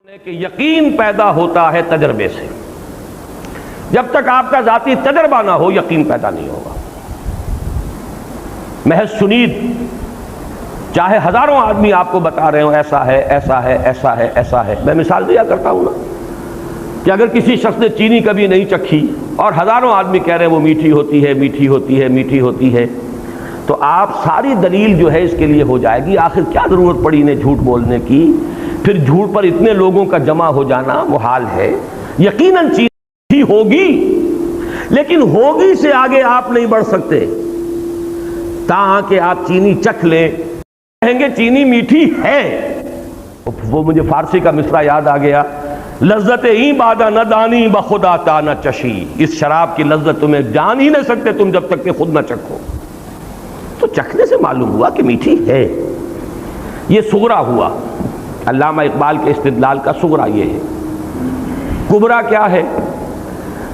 کہ یقین پیدا ہوتا ہے تجربے سے. جب تک آپ کا ذاتی تجربہ نہ ہو یقین پیدا نہیں ہوگا. محض سنید چاہے ہزاروں آدمی آپ کو بتا رہے ہوں ایسا ہے ایسا ہے ایسا ہے ایسا ہے. میں مثال دیا کرتا ہوں نا کہ اگر کسی شخص نے چینی کبھی نہیں چکھی اور ہزاروں آدمی کہہ رہے ہیں وہ میٹھی ہوتی ہے میٹھی ہوتی ہے میٹھی ہوتی ہے، تو آپ ساری دلیل جو ہے اس کے لیے ہو جائے گی آخر کیا ضرورت پڑی انہیں جھوٹ بولنے کی. پھر جھوٹ پر اتنے لوگوں کا جمع ہو جانا محال ہے. یقیناً چینی ہوگی لیکن ہوگی سے آگے آپ نہیں بڑھ سکتے تاکہ کہ آپ چینی چکھ لیں کہیں گے چینی میٹھی ہے. وہ مجھے فارسی کا مصرع یاد آ گیا، لذت ہی بادہ نہ دانی بخدا تا نہ چشی. اس شراب کی لذت تمہیں جان ہی نہیں سکتے تم جب تک کہ خود نہ چکھو. تو چکھنے سے معلوم ہوا کہ میٹھی ہے. یہ صغرا ہوا. علامہ اقبال کے استدلال کا صغرا یہ ہے. کبرا کیا ہے؟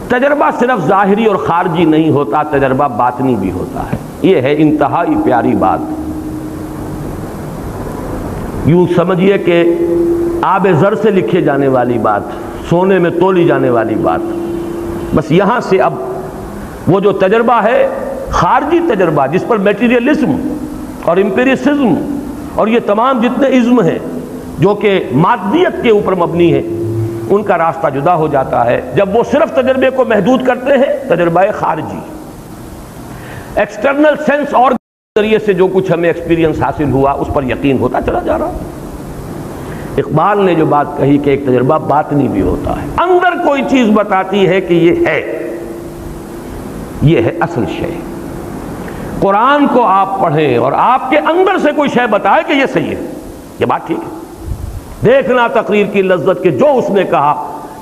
تجربہ صرف ظاہری اور خارجی نہیں ہوتا، تجربہ باطنی بھی ہوتا ہے. یہ ہے انتہائی پیاری بات. یوں سمجھیے کہ آب زر سے لکھے جانے والی بات، سونے میں تولی جانے والی بات. بس یہاں سے اب وہ جو تجربہ ہے خارجی تجربہ جس پر میٹیریلزم اور امپیریسزم اور یہ تمام جتنے ازم ہیں جو کہ مادیت کے اوپر مبنی ہے، ان کا راستہ جدا ہو جاتا ہے جب وہ صرف تجربے کو محدود کرتے ہیں. تجربہ خارجی ایکسٹرنل سینس اور ذریعے سے جو کچھ ہمیں ایکسپیرینس حاصل ہوا اس پر یقین ہوتا چلا جا رہا. اقبال نے جو بات کہی کہ ایک تجربہ باطنی بھی ہوتا ہے، اندر کوئی چیز بتاتی ہے کہ یہ ہے اصل شے. قرآن کو آپ پڑھیں اور آپ کے اندر سے کوئی شے بتائے کہ یہ صحیح ہے، یہ بات ٹھیک ہے. دیکھنا تقریر کی لذت کہ جو اس نے کہا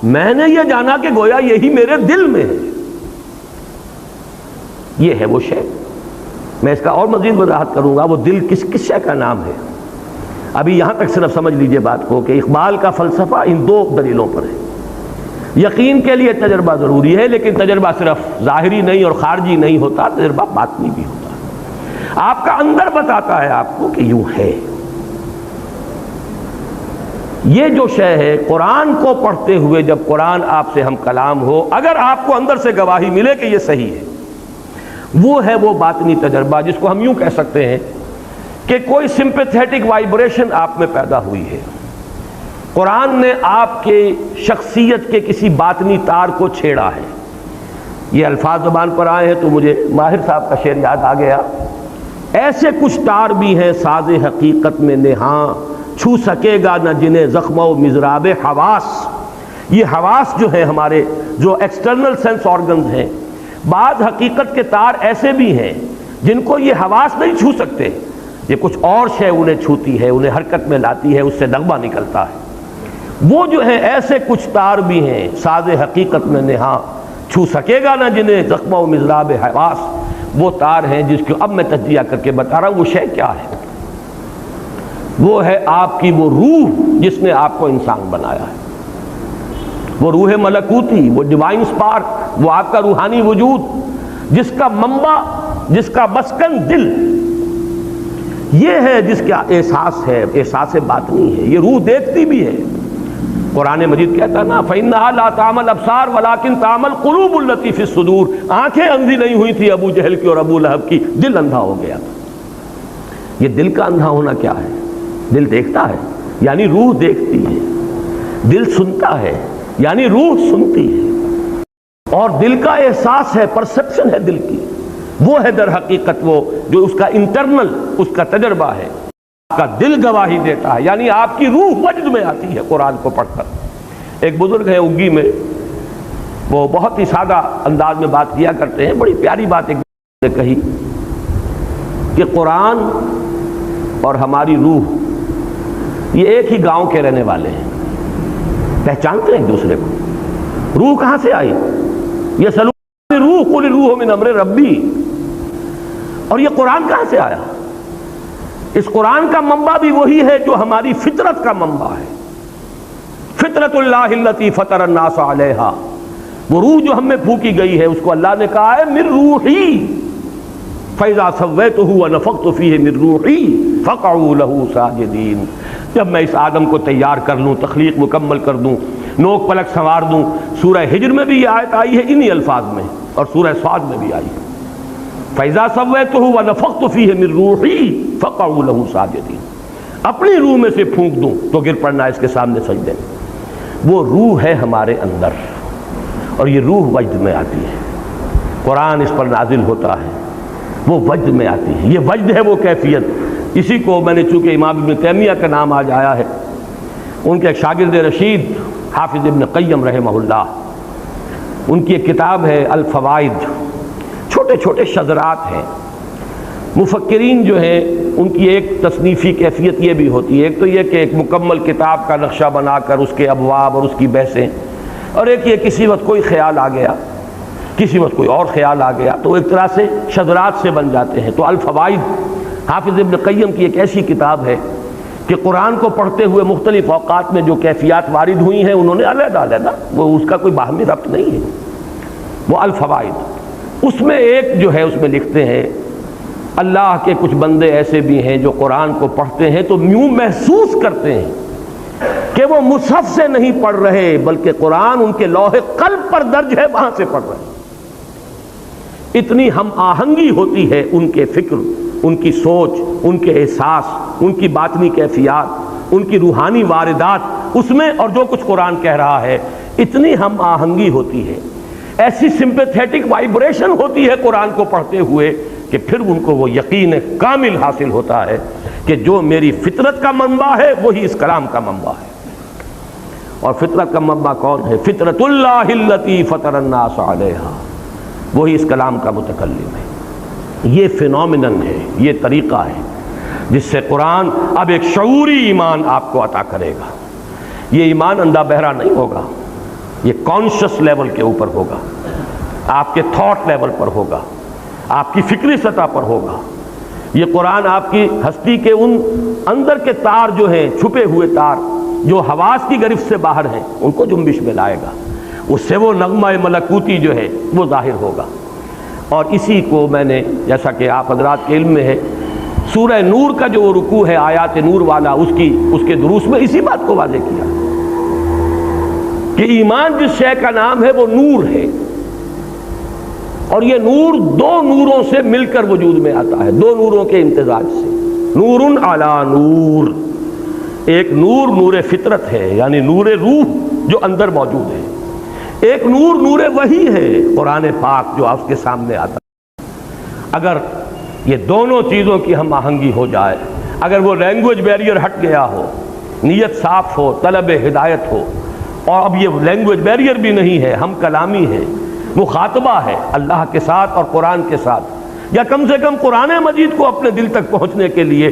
میں نے یہ جانا کہ گویا یہی میرے دل میں ہے. یہ ہے وہ شے. میں اس کا اور مزید وضاحت کروں گا وہ دل کس شے کا نام ہے. ابھی یہاں تک صرف سمجھ لیجئے بات کو کہ اقبال کا فلسفہ ان دو دلیلوں پر ہے. یقین کے لیے تجربہ ضروری ہے لیکن تجربہ صرف ظاہری نہیں اور خارجی نہیں ہوتا، تجربہ باطنی بھی ہوتا ہے. آپ کا اندر بتاتا ہے آپ کو کہ یوں ہے. یہ جو شے ہے قرآن کو پڑھتے ہوئے جب قرآن آپ سے ہم کلام ہو، اگر آپ کو اندر سے گواہی ملے کہ یہ صحیح ہے، وہ ہے وہ باطنی تجربہ جس کو ہم یوں کہہ سکتے ہیں کہ کوئی سمپیتھیٹک وائبریشن آپ میں پیدا ہوئی ہے. قرآن نے آپ کے شخصیت کے کسی باطنی تار کو چھیڑا ہے. یہ الفاظ زبان پر آئے ہیں تو مجھے ماہر صاحب کا شعر یاد آ گیا. ایسے کچھ تار بھی ہیں ساز حقیقت میں نہاں، چھو سکے گا نہ جنہیں زخم و مضراب حواس. یہ حواس جو ہیں ہمارے جو ایکسٹرنل سینس آرگنز ہیں، بعض حقیقت کے تار ایسے بھی ہیں جن کو یہ حواس نہیں چھو سکتے. یہ کچھ اور شے انہیں چھوتی ہے، انہیں حرکت میں لاتی ہے، اس سے نغمہ نکلتا ہے. وہ جو ہے ایسے کچھ تار بھی ہیں ساز حقیقت میں نہاں، چھو سکے گا نہ جنہیں زخم و مضراب حواس. وہ تار ہیں جس کو اب میں تجزیہ کر کے بتا رہا ہوں. وہ شے کیا ہے؟ وہ ہے آپ کی وہ روح جس نے آپ کو انسان بنایا ہے. وہ روح ملکوتی، وہ ڈیوائن سپارک، وہ آپ کا روحانی وجود جس کا منبع، جس کا مسکن دل، یہ ہے جس کا احساس ہے، احساس باطنی ہے. یہ روح دیکھتی بھی ہے. قرآن مجید کہتا ہے نا فَإِنَّهَا لَا تَعْمَى الْأَبْصَارُ وَلَكِنْ تَعْمَى الْقُلُوبُ الَّتِي فِي الصُّدُورِ. آنکھیں اندھی نہیں ہوئی تھی ابو جہل کی اور ابو لہب کی، دل اندھا ہو گیا تھا. یہ دل کا اندھا ہونا کیا ہے؟ دل دیکھتا ہے یعنی روح دیکھتی ہے، دل سنتا ہے یعنی روح سنتی ہے، اور دل کا احساس ہے، پرسپشن ہے دل کی. وہ ہے در حقیقت وہ جو اس کا انٹرنل اس کا تجربہ ہے. آپ کا دل گواہی دیتا ہے یعنی آپ کی روح وجد میں آتی ہے قرآن کو پڑھ کر. ایک بزرگ ہے اگی میں، وہ بہت ہی سادہ انداز میں بات کیا کرتے ہیں. بڑی پیاری بات ایک نے کہی کہ قرآن اور ہماری روح یہ ایک ہی گاؤں کے رہنے والے ہیں، پہچانتے ہیں ایک دوسرے کو. روح کہاں سے آئی؟ یہ سلوک روح قل روح من امر ربی. اور یہ قرآن کہاں سے آیا؟ اس قرآن کا منبع بھی وہی ہے جو ہماری فطرت کا منبع ہے. فطرت اللہ التی فطر الناس علیہا. وہ روح جو ہم میں پھونکی گئی ہے اس کو اللہ نے کہا ہے من روحی فَإِذَا سَوَّيْتُهُ وَنَفَخْتُ فِيهِ مِن رُّوحِي فَقَعُوا لَهُ سَاجِدِينَ. جب میں اس آدم کو تیار کر لوں، تخلیق مکمل کر دوں، نوک پلک سنوار دوں۔ سورہ ہجر میں بھی یہ آیت آئی ہے انہی الفاظ میں، اور سورہ صاد میں بھی آئی ہے، فَإِذَا سَوَّيْتُهُ وَنَفَخْتُ فِيهِ مِن رُوحِي فَقَعُوا لَهُ سَاجِدِينَ، اپنی روح میں سے پھونک دوں تو گر پڑنا اس کے سامنے سجدے میں۔ وہ روح ہے ہمارے اندر، اور یہ روح وجد میں آتی ہے، قرآن اس پر نازل ہوتا ہے، وہ وجد میں آتی ہے، یہ وجد ہے وہ کیفیت۔ اسی کو میں نے چونکہ امام ابن تیمیہ کا نام آج آیا ہے، ان کے ایک شاگرد رشید حافظ ابن قیم رحمہ اللہ، ان کی ایک کتاب ہے الفوائد، چھوٹے چھوٹے شذرات ہیں۔ مفکرین جو ہیں ان کی ایک تصنیفی کیفیت یہ بھی ہوتی ہے، ایک تو یہ کہ ایک مکمل کتاب کا نقشہ بنا کر اس کے ابواب اور اس کی بحثیں، اور ایک یہ کسی وقت کوئی خیال آ گیا، کسی وقت کوئی اور خیال آ گیا، تو ایک طرح سے شذرات سے بن جاتے ہیں۔ تو الفوائد حافظ ابن قیم کی ایک ایسی کتاب ہے کہ قرآن کو پڑھتے ہوئے مختلف اوقات میں جو کیفیات وارد ہوئی ہیں انہوں نے علیحدہ علیحدہ، وہ اس کا کوئی باہمی ربط نہیں ہے، وہ الفوائد۔ اس میں ایک جو ہے اس میں لکھتے ہیں اللہ کے کچھ بندے ایسے بھی ہیں جو قرآن کو پڑھتے ہیں تو یوں محسوس کرتے ہیں کہ وہ مصحف سے نہیں پڑھ رہے بلکہ قرآن ان کے لوح قلب پر درج ہے، وہاں سے پڑھ رہے ہیں۔ اتنی ہم آہنگی ہوتی ہے ان کے فکر، ان کی سوچ، ان کے احساس، ان کی باطنی کیفیات، ان کی روحانی واردات اس میں، اور جو کچھ قرآن کہہ رہا ہے، اتنی ہم آہنگی ہوتی ہے، ایسی سمپیتھیٹک وائبریشن ہوتی ہے قرآن کو پڑھتے ہوئے کہ پھر ان کو وہ یقین کامل حاصل ہوتا ہے کہ جو میری فطرت کا منبع ہے وہی اس کلام کا منبع ہے۔ اور فطرت کا منبع کون ہے؟ فطرت اللہ التی فطر الناس علیہا، وہی اس کلام کا متکلم ہے۔ یہ فینومینن ہے، یہ طریقہ ہے جس سے قرآن اب ایک شعوری ایمان آپ کو عطا کرے گا۔ یہ ایمان اندھا بہرا نہیں ہوگا، یہ کانشس لیول کے اوپر ہوگا، آپ کے تھاٹ لیول پر ہوگا، آپ کی فکری سطح پر ہوگا۔ یہ قرآن آپ کی ہستی کے ان اندر کے تار جو ہیں، چھپے ہوئے تار جو حواس کی گرفت سے باہر ہیں، ان کو جنبش میں لائے گا، اس سے وہ نغمہ ملکوتی جو ہے وہ ظاہر ہوگا۔ اور اسی کو میں نے، جیسا کہ آپ حضرات کے علم میں ہے، سورہ نور کا جو رکوع ہے آیات نور والا، اس کے دروس میں اسی بات کو واضح کیا کہ ایمان جس شے کا نام ہے وہ نور ہے، اور یہ نور دو نوروں سے مل کر وجود میں آتا ہے، دو نوروں کے امتزاج سے، نور علی نور۔ ایک نور نور فطرت ہے، یعنی نور روح جو اندر موجود ہے، ایک نور نور وحی ہے، قرآن پاک جو آپ کے سامنے آتا ہے۔ اگر یہ دونوں چیزوں کی ہم آہنگی ہو جائے، اگر وہ لینگویج بیریئر ہٹ گیا ہو، نیت صاف ہو، طلب ہدایت ہو، اور اب یہ لینگویج بیریئر بھی نہیں ہے، ہم کلامی ہے، مخاطبہ ہے اللہ کے ساتھ اور قرآن کے ساتھ، یا کم سے کم قرآن مجید کو اپنے دل تک پہنچنے کے لیے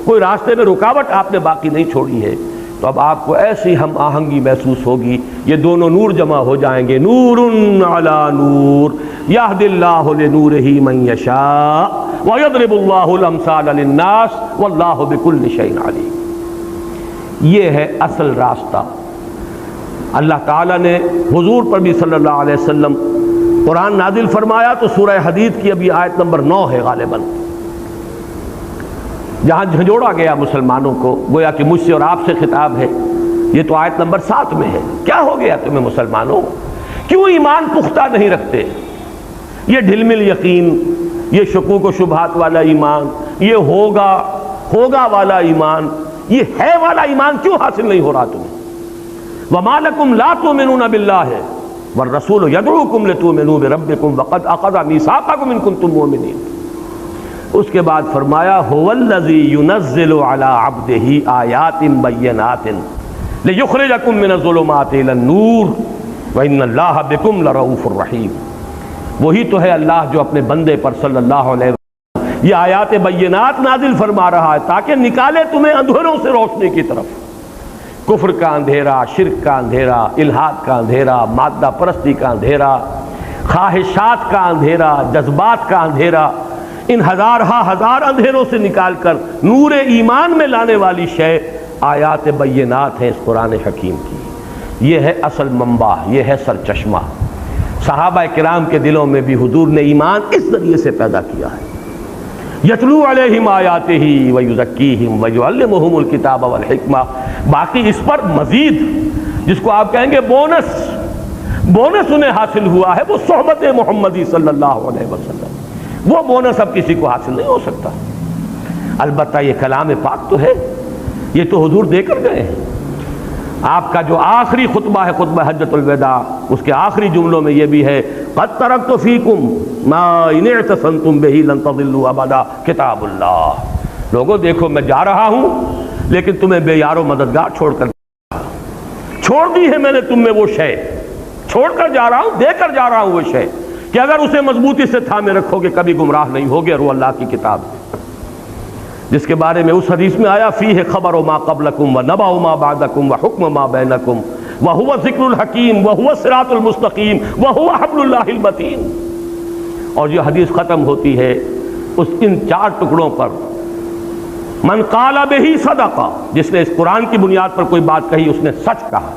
کوئی راستے میں رکاوٹ آپ نے باقی نہیں چھوڑی ہے، تو اب آپ کو ایسی ہم آہنگی محسوس ہوگی، یہ دونوں نور جمع ہو جائیں گے، نور علی نور یہد اللہ لنورہ من یشاء ویضرب اللہ الامثال للناس واللہ بکل شیء علیم۔ یہ ہے اصل راستہ۔ اللہ تعالیٰ نے حضور پر بھی صلی اللہ علیہ وسلم قرآن نازل فرمایا تو سورہ حدید کی ابھی آیت نمبر 9 ہے غالباً، جہاں جھنجھوڑا گیا مسلمانوں کو، گویا کہ مجھ سے اور آپ سے خطاب ہے۔ یہ تو آیت نمبر 7 میں ہے، کیا ہو گیا تمہیں مسلمانوں؟ کیوں ایمان پختہ نہیں رکھتے؟ یہ ڈھل مل یقین، یہ شکوک و شبہات والا ایمان، یہ ہوگا والا ایمان، یہ ہے والا ایمان کیوں حاصل نہیں ہو رہا تمہیں؟ وَمَا لَكُمْ لَا تُؤْمِنُونَ بِاللَّهِ وَالرَّسُولُ يَدْعُوكُمْ لِتُؤْمِنُوا بِرَبِّكُمْ وَقَدْ أَخَذَ مِيثَاقَكُمْ إِن كُنتُم مُؤْمِنِينَ۔ اس کے بعد فرمایا هُوَ الَّذِي يُنَزِّلُ عَلَىٰ عَبْدِهِ آيَاتٍ بَيِّنَاتٍ لِيُخْرِجَكُم مِّنَ الظُّلُمَاتِ إِلَى النُّورِ وَإِنَّ اللَّهَ بِكُمْ لَرَءُوفٌ رَحِيمٌ۔ وہی تو ہے اللہ جو اپنے بندے پر صلی اللہ علیہ وسلم یہ آیات بینات نازل فرما رہا ہے تاکہ نکالے تمہیں اندھیروں سے روشنی کی طرف، کفر کا اندھیرا، شرک کا اندھیرا، الحاد کا اندھیرا، مادہ پرستی کا اندھیرا، خواہشات کا اندھیرا، جذبات کا اندھیرا، ان ہزار اندھیروں سے نکال کر نور ایمان میں لانے والی شے آیات بینات ہیں اس قرآن حکیم کی۔ یہ ہے اصل منبع، یہ ہے سرچشمہ۔ صحابہ کرام کے دلوں میں بھی حضور نے ایمان اس ذریعے سے پیدا کیا ہے۔ یتلو علیہم آیاتہ ویزکیہم ویعلمہم الکتاب والحکمہ. باقی اس پر مزید جس کو آپ کہیں گے بونس انہیں حاصل ہوا ہے وہ صحبت محمدی صلی اللہ علیہ وسلم. وہ بونس اب کسی کو حاصل نہیں ہو سکتا. البتہ یہ کلام پاک تو ہے، یہ تو حضور دے کر گئے ہیں. آپ کا جو آخری خطبہ ہے خطبہ حجۃ الوداع، اس کے آخری جملوں میں یہ بھی ہے قد ترکت فیکم ما ان اعتصمتم بہ لن تضلوا ابدا کتاب اللہ. لوگوں دیکھو میں جا رہا ہوں لیکن تمہیں بے یار و مددگار چھوڑ دی ہے میں نے تم میں وہ شے چھوڑ کر جا رہا ہوں، دے کر جا رہا ہوں وہ شے کہ اگر اسے مضبوطی سے تھامے رکھو گے کبھی گمراہ نہیں ہوگے. اور وہ اللہ کی کتاب جس کے بارے میں اس حدیث میں آیا فیہ خبر ما قبلکم و نبأ ما بعدکم و حکم ما بینکم وہو ذکر الحکیم وہو الصراط المستقیم وہو حبل اللہ المتین. اور یہ حدیث ختم ہوتی ہے ان 4 ٹکڑوں پر. من قال بہ صدقہ، جس نے اس قرآن کی بنیاد پر کوئی بات کہی اس نے سچ کہا.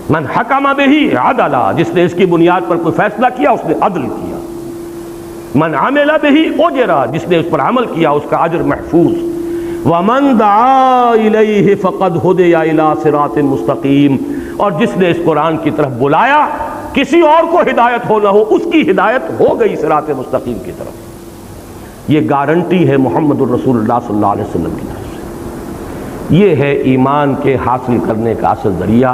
من حکم بہ عدلا، جس نے اس کی بنیاد پر کوئی فیصلہ کیا اس نے عدل کیا. من عمل بہ اجرا، جس نے اس پر عمل کیا اس کا اجر محفوظ. ومن دعا الیہ فقد ہدی الی صراط مستقیم، اور جس نے اس قرآن کی طرف بلایا کسی اور کو ہدایت ہو نہ ہو اس کی ہدایت ہو گئی صراط مستقیم کی طرف. یہ گارنٹی ہے محمد الرسول اللہ صلی اللہ علیہ وسلم کی طرف سے. یہ ہے ایمان کے حاصل کرنے کا اصل ذریعہ.